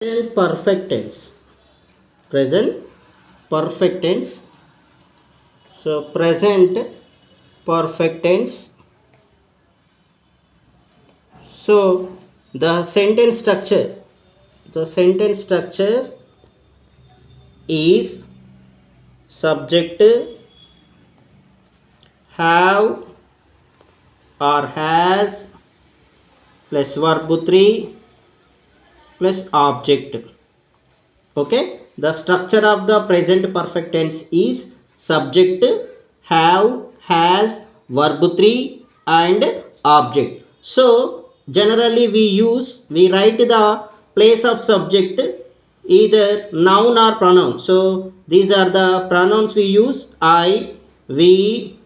Present perfect tense. Present perfect tense. So present perfect tense. So the sentence structure. The sentence structure is subject have or has plus verb 3 plus object. Okay, the structure of the present perfect tense is subject have has verb 3 and object. So generally we write the place of subject either noun or pronoun. So these are the pronouns we use: I, we,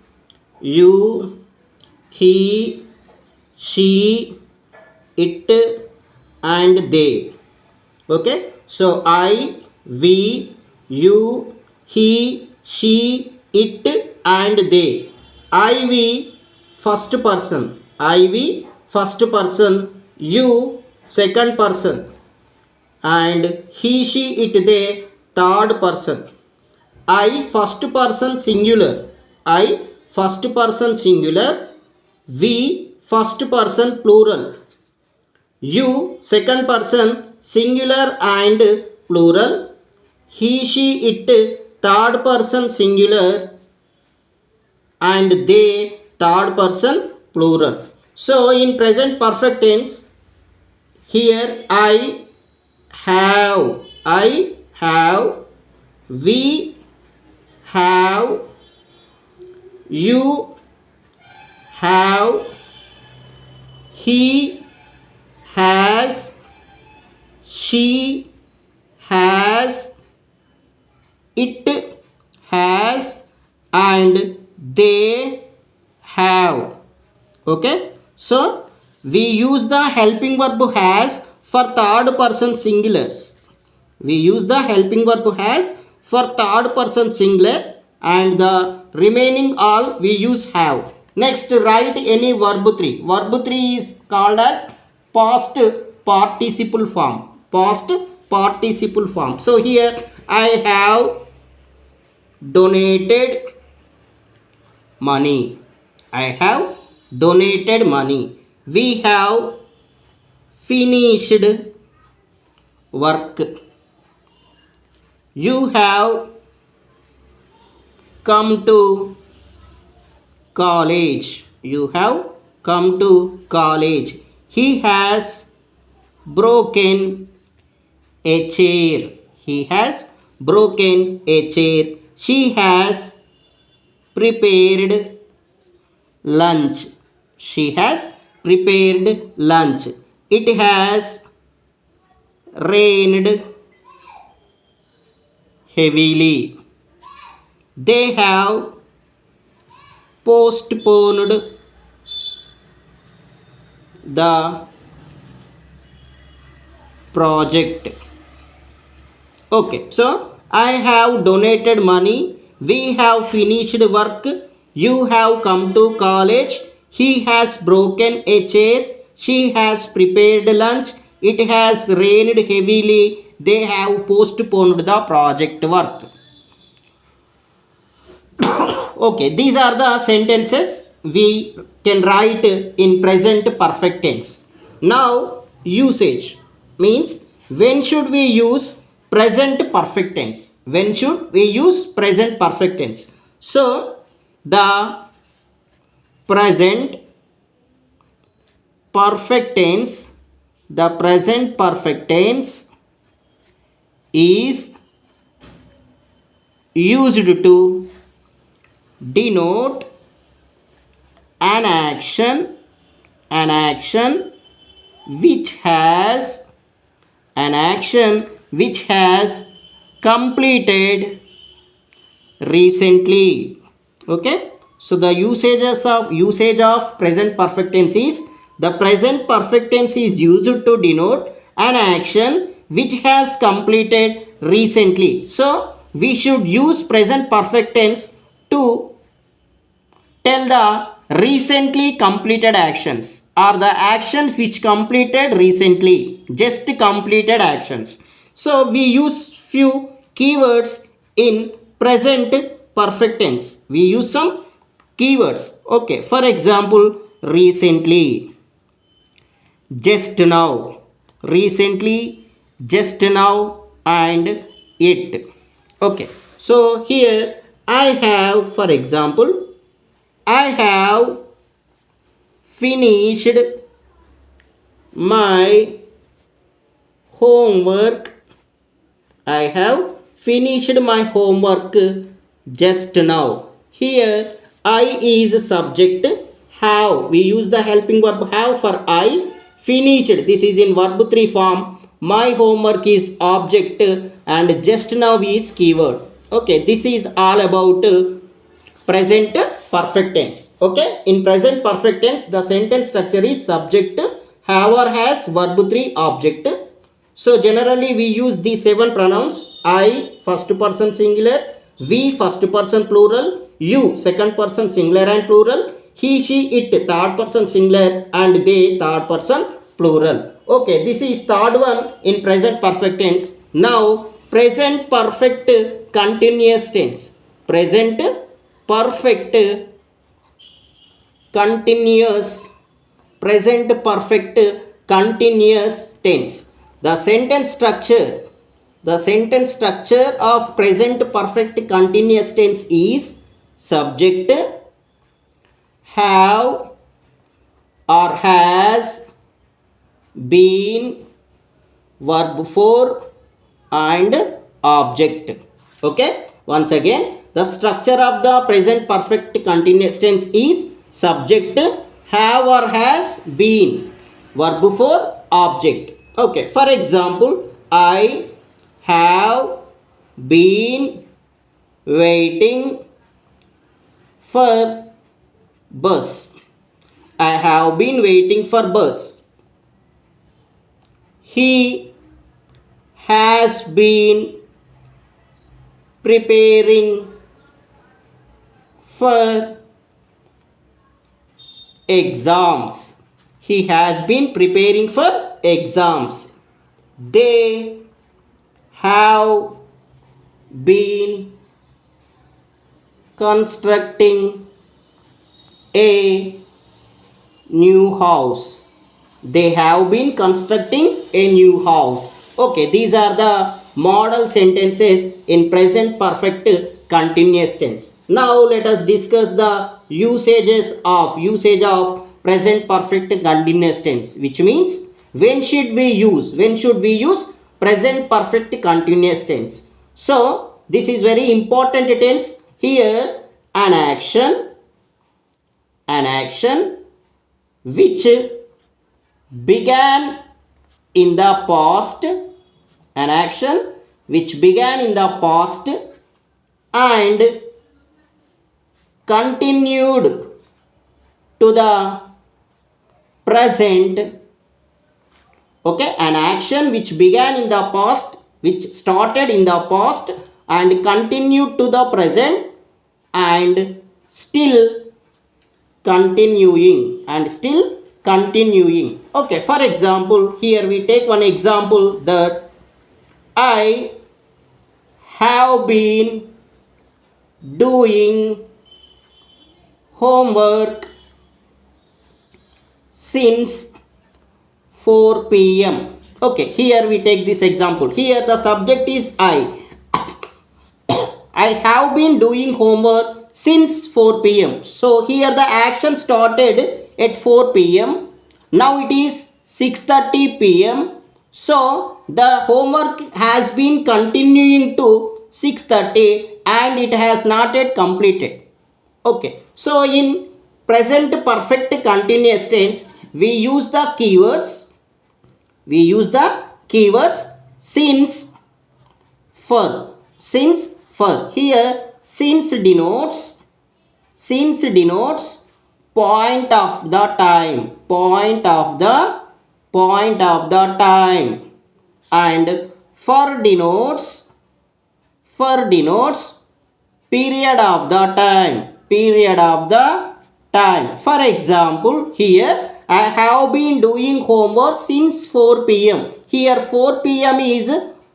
you, he, she, it and they. Okay, so I, we, you, he, she, it and they. I, we first person, I, we first person, you second person, and he, she, it, they third person. I first person singular, I first person singular, we first person plural, you second person singular and plural, he, she, it third person singular and they third person plural. So in present perfect tense, here I have, we have, you have, he has, she has, it has and they have. Okay, so we use the helping verb has for third person singulars. We use the helping verb has for third person singulars and the remaining all we use have. Next, write any verb 3. Verb 3 is called as past participle form. Past participle form. So here I have donated money. I have donated money. We have finished work. You have come to college. You have come to college. He has broken a chair. He has broken a chair. She has prepared lunch. She has prepared lunch. It has rained heavily. They have postponed the project. Okay, so I have donated money. We have finished work. You have come to college. He has broken a chair. She has prepared lunch. It has rained heavily. They have postponed the project work. Okay, these are the sentences we can write in present perfect tense. Now, usage means when should we use present perfect tense? When should we use present perfect tense? So, the present perfect tense, the present perfect tense is used to denote an action which has completed recently. Okay, so the usage of present perfect tense is the present perfect tense is used to denote an action which has completed recently. So we should use present perfect tense to tell the recently completed actions. are the actions which completed recently, just completed actions. So we use few keywords in present perfect tense. We use some keywords. Okay, for example, recently, just now, recently, just now, and it. Okay, so here I have, for example, I have finished my homework. I have finished my homework just now. Here I is subject. Have, we use the helping verb have for I. Finished, this is in verb 3 form. My homework is object and just now is keyword. Okay, this is all about present perfect tense. Okay, in present perfect tense the sentence structure is subject, have or has, verb 3, object. So generally we use these 7 pronouns: I first person singular, we first person plural, you second person singular and plural, he she it third person singular, and they third person plural. Okay, this is third one in present perfect tense. Now present perfect continuous tense. Present perfect continuous, present perfect continuous tense. The sentence structure of present perfect continuous tense is subject, have or has, been, verb 4, and object. Okay, once again, the structure of the present perfect continuous tense is subject, have or has, been, verb 4, object. Okay, for example, I have been waiting for bus. I have been waiting for bus. He has been preparing for exams. He has been preparing for exams. They have been constructing a new house. They have been constructing a new house. Okay, these are the model sentences in present perfect continuous tense. Now let us discuss the usage of present perfect continuous tense, which means when should we use present perfect continuous tense. So this is very important tense. Here an action which began in the past, an action which began in the past and continued to the present. Okay, an action which began in the past, which started in the past and continued to the present and still continuing. Okay, for example, here we take one example that I have been doing homework since 4 p.m. Okay, here we take this example. Here the subject is I. I have been doing homework since 4 p.m. So here the action started at 4 p.m. Now it is 6:30 p.m. So the homework has been continuing to 6:30 and it has not yet completed. Okay, so in present perfect continuous tense we use the keywords since, for. Here since denotes point of the time, and for denotes period of the time. For example, here I have been doing homework since 4 p.m. Here 4 p.m. is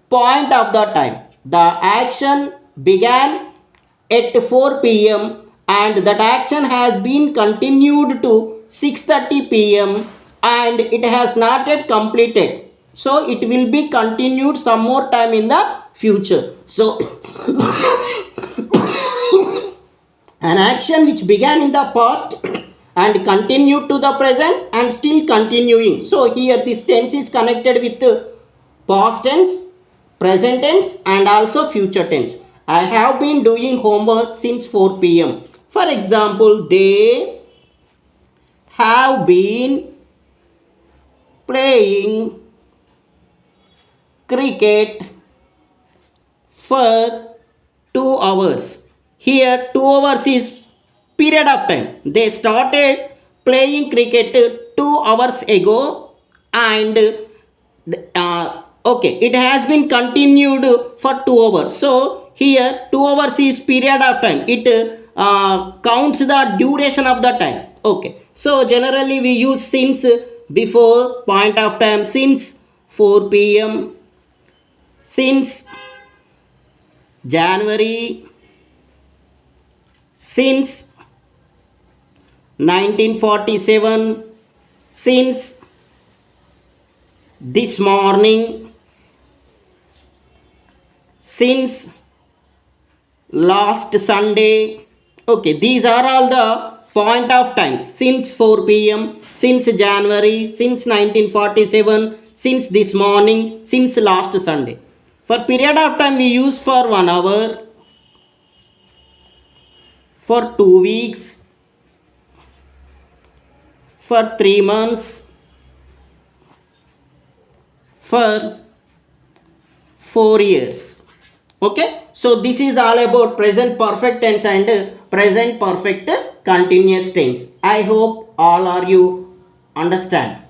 point of the time. The action began at 4 p.m. and that action has been continued to 6:30 p.m. and it has not yet completed. So it will be continued some more time in the future. So an action which began in the past and continued to the present and still continuing. So here this tense is connected with past tense, present tense and also future tense. I have been doing homework since 4 p.m. For example, they have been playing cricket for 2 hours. Here 2 hours is period of time. They started playing cricket 2 hours ago and okay, it has been continued for 2 hours. So here 2 hours is period of time. It counts the duration of the time. Okay, so generally we use since before point of time, since 4 p.m., since January, since 1947, since this morning, since last Sunday. Okay, these are all the point of times. Since 4 p.m., since January, since 1947, since this morning, since last Sunday. For period of time we use for 1 hour, for 2 weeks, for 3 months, for 4 years. Okay, so this is all about present perfect tense and present perfect continuous tense. I hope all are you understand.